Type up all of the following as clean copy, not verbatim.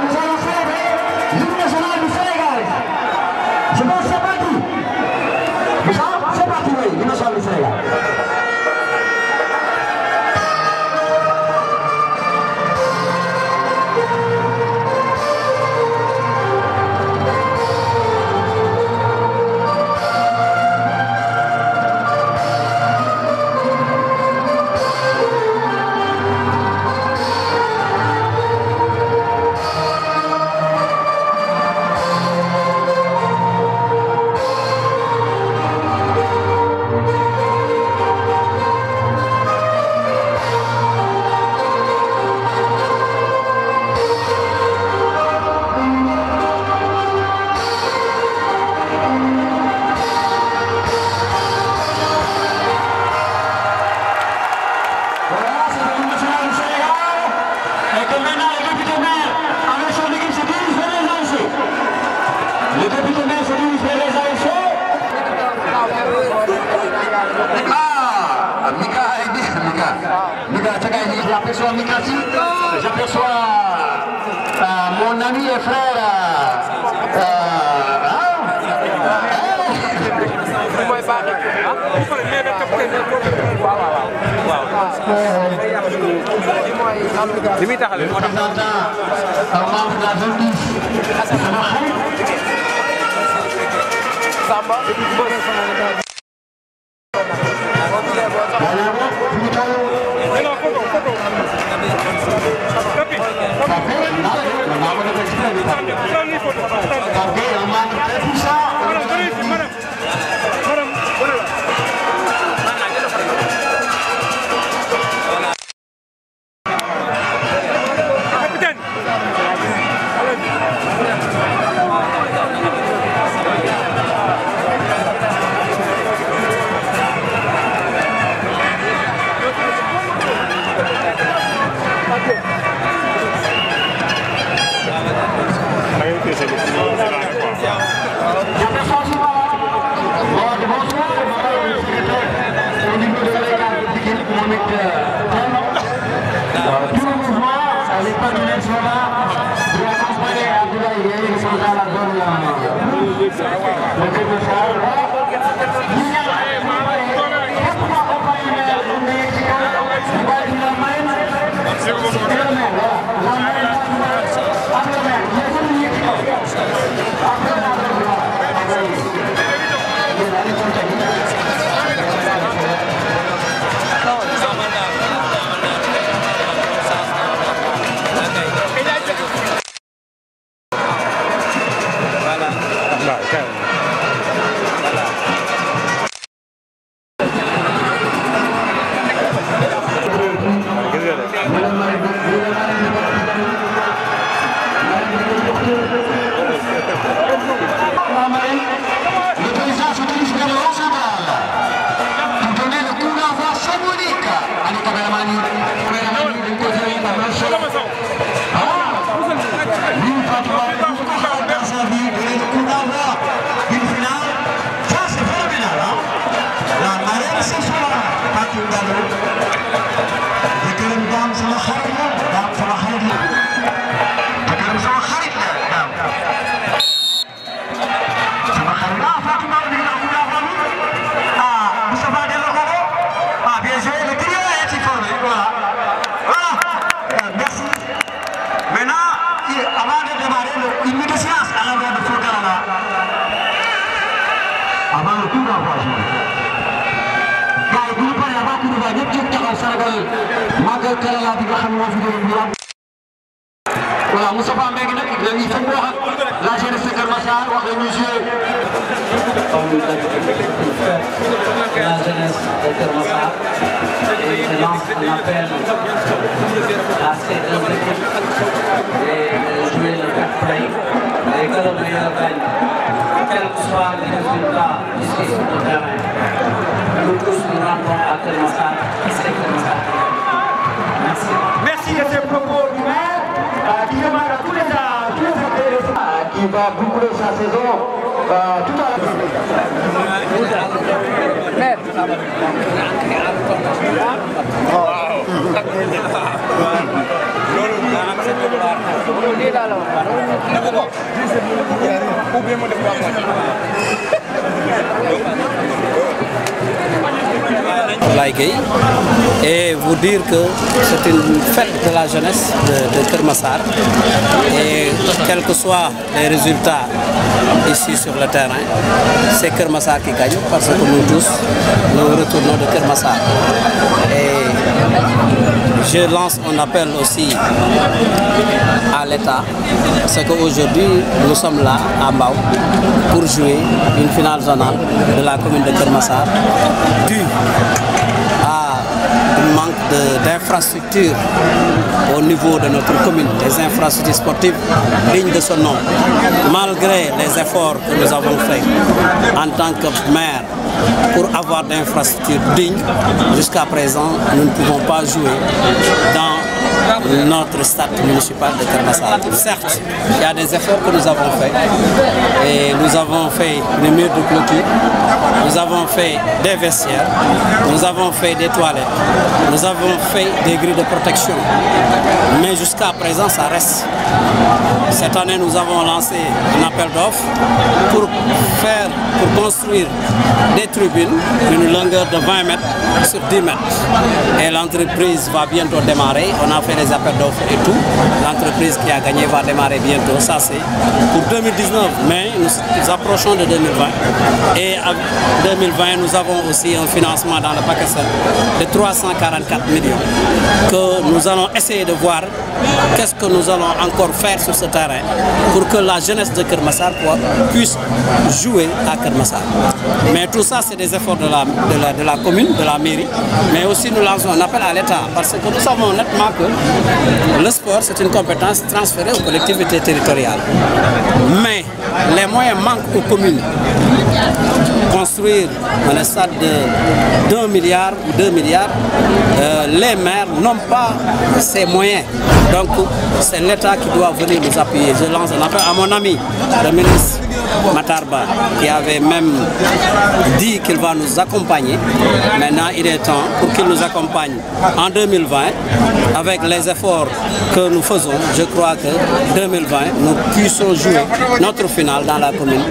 nous allons célébrer l'hymne national du Sénégal. Je pense que c'est parti. C'est parti, oui, l'hymne national du Sénégal. J'aperçois mon ami et frère voilà Moustapha Mbengue nag il faut mu wax ak la jeunesse de Keur Massar wax la ñu joué. La jeunesse de Keur Massar et lance un appel à ces deux équipes de jouer le fair play et que le meilleur gagne, quel que soit le résultat ici sur le terrain. Nous tous nous rendons à Keur Massar, c'est Keur Massar. Merci. Merci de ce propos du maire qui demande à tous les acteurs qui va boucler sa saison tout à l'heure. Maire. Wow. Et vous dire que c'est une fête de la jeunesse de Keur Massar, et quels que soient les résultats ici sur le terrain, c'est Keur Massar qui gagne parce que nous tous nous retournons de Keur Massar. Et je lance un appel aussi à l'État, parce qu'aujourd'hui nous sommes là à Mbao pour jouer une finale zonale de la commune de Keur Massar, dû à un manque d'infrastructures au niveau de notre commune, des infrastructures sportives dignes de ce nom. Malgré les efforts que nous avons faits en tant que maire pour avoir d'infrastructures dignes, jusqu'à présent, nous ne pouvons pas jouer dans notre stade municipal de Keur Massar. Certes, il y a des efforts que nous avons faits et nous avons fait des murs de clôture, nous avons fait des vestiaires, nous avons fait des toilettes, nous avons fait des grilles de protection, mais jusqu'à présent ça reste. Cette année nous avons lancé un appel d'offres pour construire des tribunes d'une longueur de 20 mètres sur 10 mètres. Et l'entreprise va bientôt démarrer. On a fait les appels d'offres et tout. L'entreprise qui a gagné va démarrer bientôt. Ça c'est pour 2019, mais nous approchons de 2020. Et en 2020, nous avons aussi un financement dans le paquet de 344 millions que nous allons essayer de voir qu'est-ce que nous allons encore faire sur ce terrain pour que la jeunesse de Keur Massar puisse jouer à Keur Massar. Mais tout ça, c'est des efforts de la commune, de la mairie, mais aussi nous lançons un appel à l'État parce que nous savons nettement que le sport, c'est une compétence transférée aux collectivités territoriales. Mais les moyens manquent aux communes. Construire un stade de 1 milliard ou 2 milliards, les maires n'ont pas ces moyens. Donc c'est l'État qui doit venir nous appuyer. Je lance un appel à mon ami, le ministre Matarba, qui avait même dit qu'il va nous accompagner. Maintenant, il est temps pour qu'il nous accompagne en 2020 avec les efforts que nous faisons. Je crois que 2020, nous puissions jouer notre finale dans la commune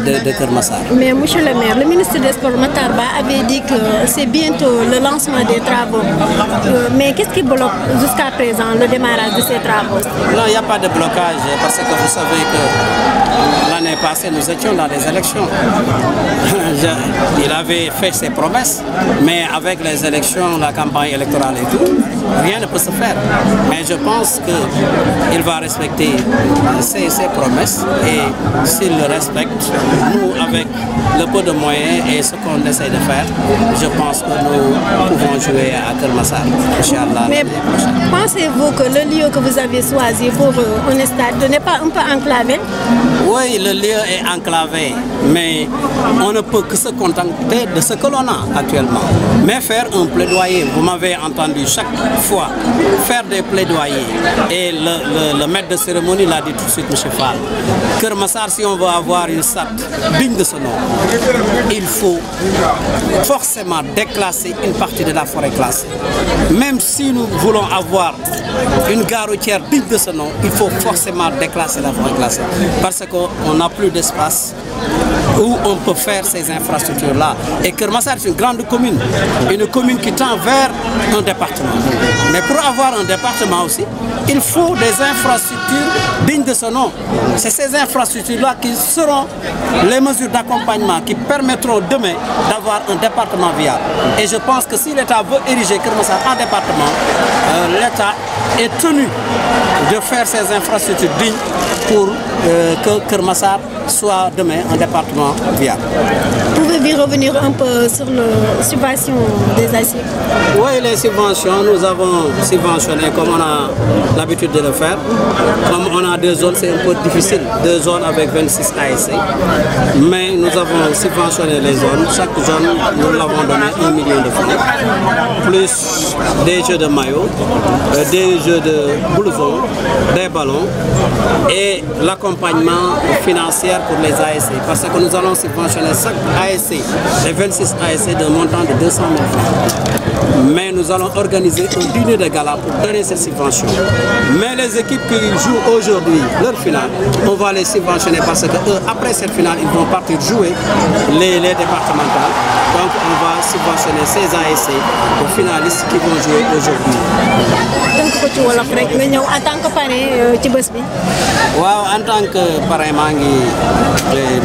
de Keur Massar. Mais monsieur le maire, le ministre des Sports Matarba avait dit que c'est bientôt le lancement des travaux. Mais qu'est-ce qui bloque jusqu'à présent le démarrage de ces travaux? Non, il n'y a pas de blocage parce que vous savez que l'année passée, nous étions dans des élections. Il avait fait ses promesses, mais avec les élections, la campagne électorale et tout, rien ne peut se faire. Mais je pense qu'il va respecter ses promesses et s'il le respecte, nous, avec le peu de moyens et ce qu'on essaie de faire, je pense que nous pouvons jouer à Keur Massar, Inch'Allah. Mais pensez-vous que le lieu que vous avez choisi pour un stade n'est pas un peu enclavé? Oui, le lieu est enclavé, mais on ne peut que se contenter de ce que l'on a actuellement. Mais faire un plaidoyer, vous m'avez entendu chaque fois, faire des plaidoyers. Et le maître de cérémonie l'a dit tout de suite, M. Fall. Keur Massar, si on veut avoir une stade digne de ce nom, il faut forcément déclasser une partie de la forêt classée. Même si nous voulons avoir une gare routière digne de ce nom, il faut forcément déclasser la forêt classée. Parce qu'on n'a plus d'espace où on peut faire ces infrastructures-là. Et Keur Massar est une grande commune, une commune qui tend vers un département. Mais pour avoir un département aussi, il faut des infrastructures dignes de ce nom. C'est ces infrastructures-là qui seront les mesures d'accompagnement qui permettront demain d'avoir un département viable. Et je pense que si l'État veut ériger Keur Massar en département, l'État est tenu de faire ces infrastructures dignes pour que Keur Massar soit demain un département viable. Pouvez-vous revenir un peu sur les subventions des ASIC? Oui, les subventions, nous avons subventionné comme on a l'habitude de le faire. Comme on a 2 2 zones, c'est un peu difficile. 2 zones avec 26 ASC. Mais nous avons subventionné les zones. Chaque zone, nous l'avons donné 1 million de francs. Plus des jeux de maillot, des jeux de blouson, des ballons et l'accompagnement financier pour les ASC. Parce que nous allons subventionner chaque ASC, les 26 ASC, d'un montant de 200 000 francs. Mais nous allons organiser un dîner de gala pour donner cette subvention. Mais les équipes qui jouent aujourd'hui leur finale, on va les subventionner parce que après cette finale, ils vont partir jouer les départementales. Donc on va subventionner ces ASC aux finalistes qui vont jouer aujourd'hui. Donc ko ci wolof rek nga ñëw en tant que parrain ci bés bi. waaw en tant que parrain maa ngi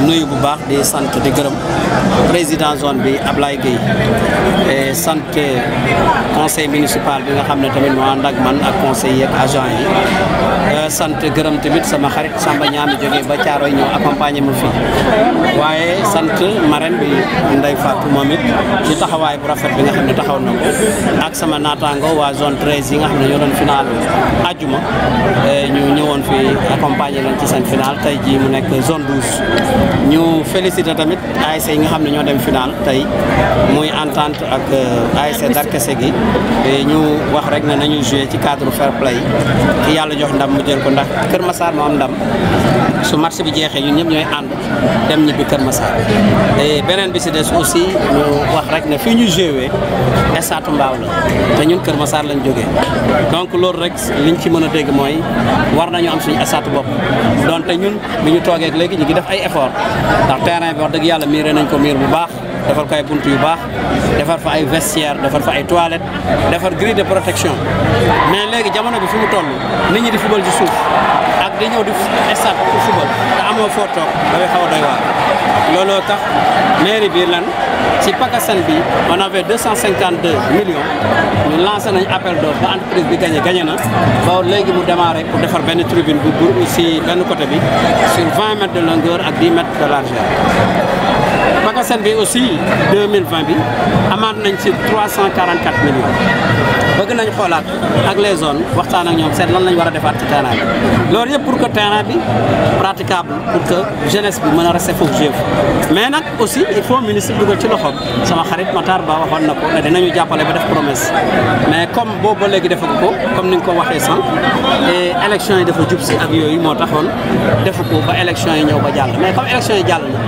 nuyu bu baax di sant di gërëm président zone bi Ablaye Gueye et sant conseil municipal bi nga xam ne tamit moo ànd ak man ak conseiller ak agent yi sant gërëm tamit sama xarit Samba Ñaami jógee ba Thiaroye ñëw accompagner ma fii waaye sant marraine bi Ndeye Fatou moom it ci taxawaay bu rafet bi nga xam ne taxaw na ko ak sama naataango waa zone 13 yi nga xam ne ñoo doon final ajuma ñu ñëwoon fi accompagner leen ci seen final tey jii mu nekk zone 12 ñu féliciter tamit ASC yi nga xam ne ñoo dem final tey muy entente ak ASC Darkase gi ñu wax rek ne nañu jouer ci cadre fair play ki yàlla jox ndam mu jël ko ndax Kër Massar moo am ndam su match bi jeexee ñun ñëpp ñooy ànd dem ñibbi Kër Massar et beneen bi si des aussi ñu wax rek ne fii ñu joué stade Mbao la te ñun Kër Massar lañ jógee donc loolu rek liñ ci mën a dégg mooy war nañu am suñu stade bopp donte ñun bi ñu toogee léegi ñu ngi def ay effort ndax terrain bi wax dëgg yàlla miiré nañ ko miir bu baax defar ko ay buntu yu baax defar fa ay vestiaire defar fa ay toilettes defar grille de protection mais léegi jamono bi fi mu toll nit ñi di football ci suuf ak di ñëw di stade pour football te amoo foo toog dafay xaw a doy waar looloo tax mairie bi lan ci PACASEN bi on avait 252 millions ñu lancé nañ appel d'offre ba entreprise bi gagné na ba léegi mu démarré pour defar benn tribune bu si benn côté bi sur 20 mètres de longueur ak 10 mètres de largeur. PACASEN bi aussi 2020 bi amaat nañ ci 344 millions bëgg nañ xoolaat ak les zones waxtaan ak ñoom seet lan lañ war a defaat ci terrain bi loolu yëpp pour que terrain bi praticable pour que jeunesse bi mën a rester foofu jëf mais nag aussi il faut ministre dugal ci loxoom sama xarit Matar Ba waxoon na ko ne dinañu jàppale ba def promesse mais comme boobu ba léegi defagu ko comme ni nga ko waxee sànq et élection yi dafa jub si ak yooyu moo taxoon defu ko ba élection yi ñëw ba jàll mais comme élection yi jàll na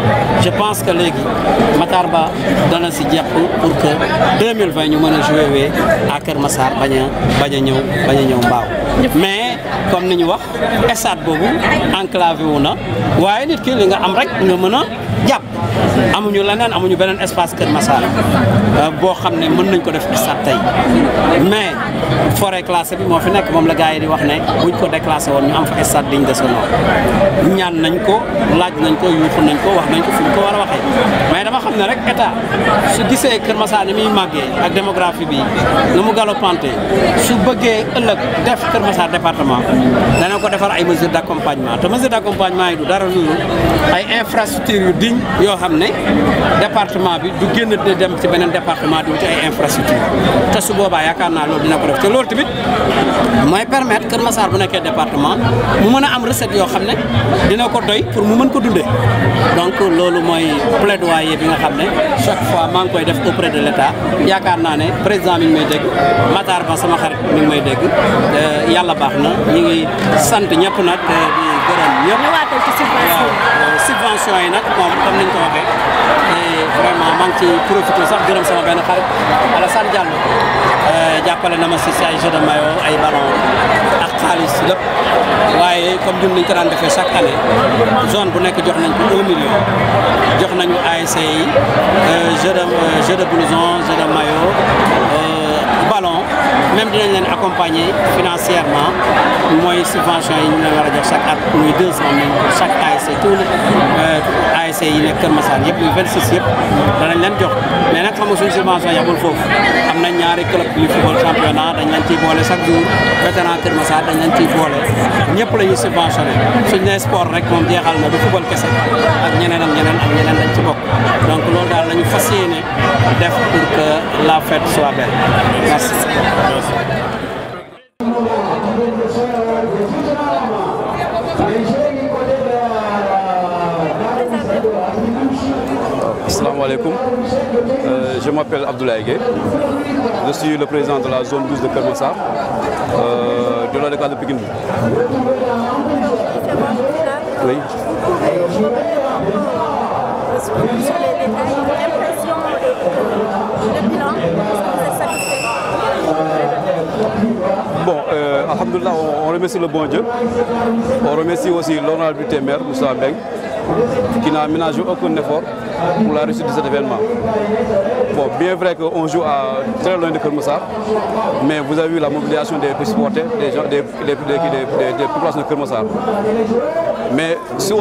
je pense que léegi Matar Ba dana si jàpp pour que 2020 ñu mën a joué wee à Kër Massar bañ a ñëw Mbao mais comme ni ñu wax stade boobu enclavé wu na waaye nit ki li nga am rek nga mën a jàpp amuñu leneen amuñu beneen espace Kër Massar boo xam ne mën nañ ko def stade tey mais forêt classée bi moo fi nekk moom la gars yi di wax ne buñ ko déclassé woon ñu am fa stade digne de ce nom ñaan nañ ko laaj nañ ko yuuxu nañ ko wax nañ ko fi ñu ko war a waxee mais dama xam ne rek état su gisee Kër Massar ni muy màggee ak démographie bi nu mu galopante su bëggee ëllëg def Kër Massar département dana ko defar ay mesures d'accompagnement te mesures d'accompagnement yi du dara lu ay infrastructures yu digne yoo xam ne département bi du génn di dem ci beneen département di wuti ay infrastructures te su boobaa yaakaar naa loolu dina ko def te loolu tamit mooy permettre Kër Massar bu nekkee département mu mën a am recette yoo xam ne dina ko doy pour mu mën ko dundee donc loolu mooy plaidoyer bi nga xam ne chaque fois maa ngi koy def auprès de l'État yaakaar naa ne président mi ngi may dégg Matar Ba sama xarit mi ngi may dégg yàlla baax na ñu ngi sant ñëpp nag di gërëm ñëpp. ñëwaatal ci subvention subvention yi nag moom comme niñ ko waxee vraiment maa ngi ci profité sax gërëm sama benn xarit Alassane Diallo jàppale na ma si ay jeux de maillot ay ballon ak xaalis lépp waaye comme ñun niñ ko daan defee chaque année zone bu nekk jox nañ ko 1 million jox nañu ASC yi jeu de blouson jeu de maillot ballon même dinañ leen accompagner financièrement mooy subvention yi ñu leen war a jox chaque at muy 200 000 pour chaque ASC tous les ASC yi nekk Kër Massar yëpp muy 26 yëpp danañ leen jox mais nag xam nga suñu subvention yamul foofu am nañ ñaari club yu football championnat dañ leen ciy boole chaque jour vétéran Kër Massar dañ leen ciy boole ñëpp la ñuy subventionné suñ ne sport rek moom jeexal na du football kese ak ñeneen dañ ci bokk donc loolu daal lañu fas yéene def pour que la fête soit belle merci. Merci. alaikum. Je m'appelle Abdoulaye Gueye. Je suis le président de la zone 12 de Keur Massar, de la décade de Pikine. Oui. Bon, alhamdoulilah, on remercie le bon Dieu. On remercie aussi l'honorable député maire, Moussa Mbeng, qui n'a ménagé aucun effort pour la réussite de cet événement. Bon, bien vrai qu'on joue à très loin de Keur Massar, mais vous avez vu la mobilisation des supporters, des populations de Keur Massar. Mais si on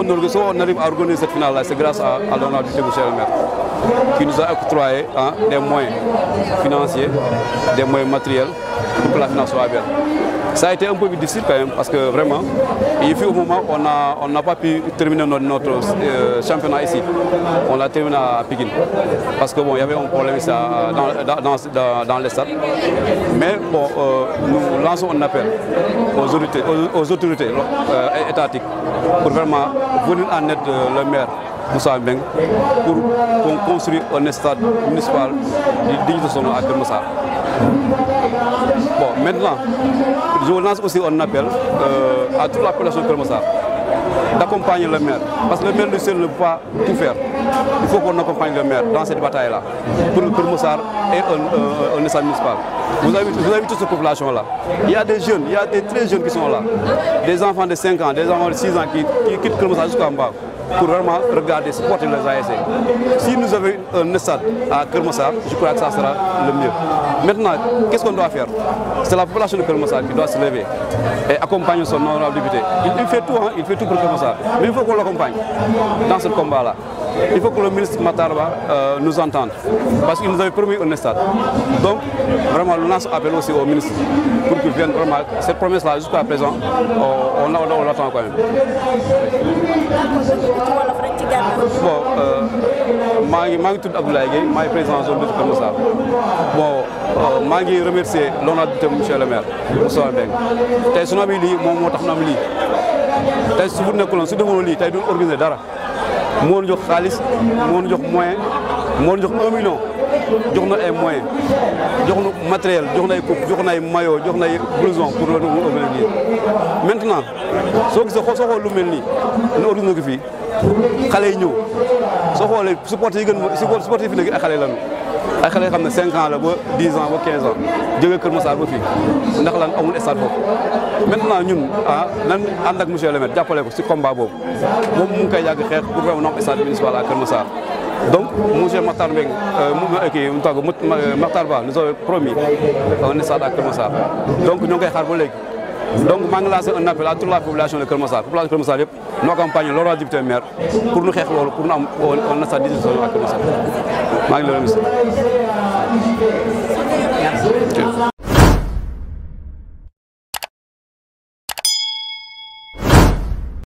arrive à organiser cette finale-là, c'est grâce à l'honorable député Monsieur le maire, qui nous a octroyé des moyens financiers, des moyens matériels pour que la finale soit belle. Ça a été un peu difficile quand même parce que vraiment, il fut au moment où on n'a pas pu terminer notre championnat ici. On l'a terminé à Pikine parce que bon, il y avait un problème ici dans les stades. Mais bon, nous lançons un appel aux autorités étatiques pour vraiment venir en aide le maire Moussa Mbeng pour qu'on construise un stade municipal digne de son nom à Keur Massar. Bon, maintenant, je lance aussi un appel à toute la population de Keur Massar d'accompagner le maire. Parce que le maire lui seul ne peut pas tout faire. Il faut qu'on accompagne le maire dans cette bataille-là pour que Keur Massar ait un stade municipal. Vous avez vu toute cette population-là. Il y a des jeunes, il y a des très jeunes qui sont là. Des enfants de 5 ans, des enfants de 6 ans qui quittent Keur Massar jusqu'en bas pour vraiment regarder, supporter les ASC. Si nous avons un stade à Keur Massar, je crois que ça sera le mieux. Maintenant, qu'est-ce qu'on doit faire? C'est la population de Keur Massar qui doit se lever et accompagner son honorable député. Il fait tout, il fait tout pour Keur Massar. Mais il faut qu'on l'accompagne dans ce combat-là. Il faut que le ministre Matar Ba nous entende, parce qu'il nous avait promis un stade. Donc, vraiment, on lance appel aussi au ministre pour qu'il vienne vraiment. Cette promesse-là, jusqu'à présent, on l'attend quand même. Bon, je suis Abdoulaye Gueye, je suis président de la zone de Keur Massar. Bon, je suis remercier l'honorable député monsieur le maire, Moussa Mbeng. Tay sunu amee lii moom moo tax na am lii tey su bu nekkuloon su defoon lii tey duñ organiser dara moo ñu jox xaalis moo ñu jox moyen moo ñu jox 1 million jox na ay moyens jox na matériel jox na ay coupe jox na ay maillot jox na ay blouson pour le organiser. Maintenant soo gisee soo xool lu mel nii ñu organiser ko fii xale yi ñëw soo xoolee supporter yi supporter yi fi nekk ay xale lañu. ay xale yoo xam ne 5 ans la ba 10 ans ba 15 ans jógee Keur Massar ba fii ndax lan amul stade boobu. Maintenant ñun nan ànd ak monsieur le maire jàppale ko si combat boobu moom mu ngi koy yàgg xeex pour vraiment am stade municipal à Keur Massar. Donc monsieur Matar Mbeng Matar Ba nous avait promis un stade à Keur Massar. Donc ñoo ngi koy xaar ba léegi. Donc maa ngi lancé un appel à toute la population de Keur Massar. Population de Keur Massar yëpp ñu accompagner l'honorable député maire pour ñu xeex loolu pour ñu am un stade digne de son nom à Keur Massar. maa ngi leen remercier.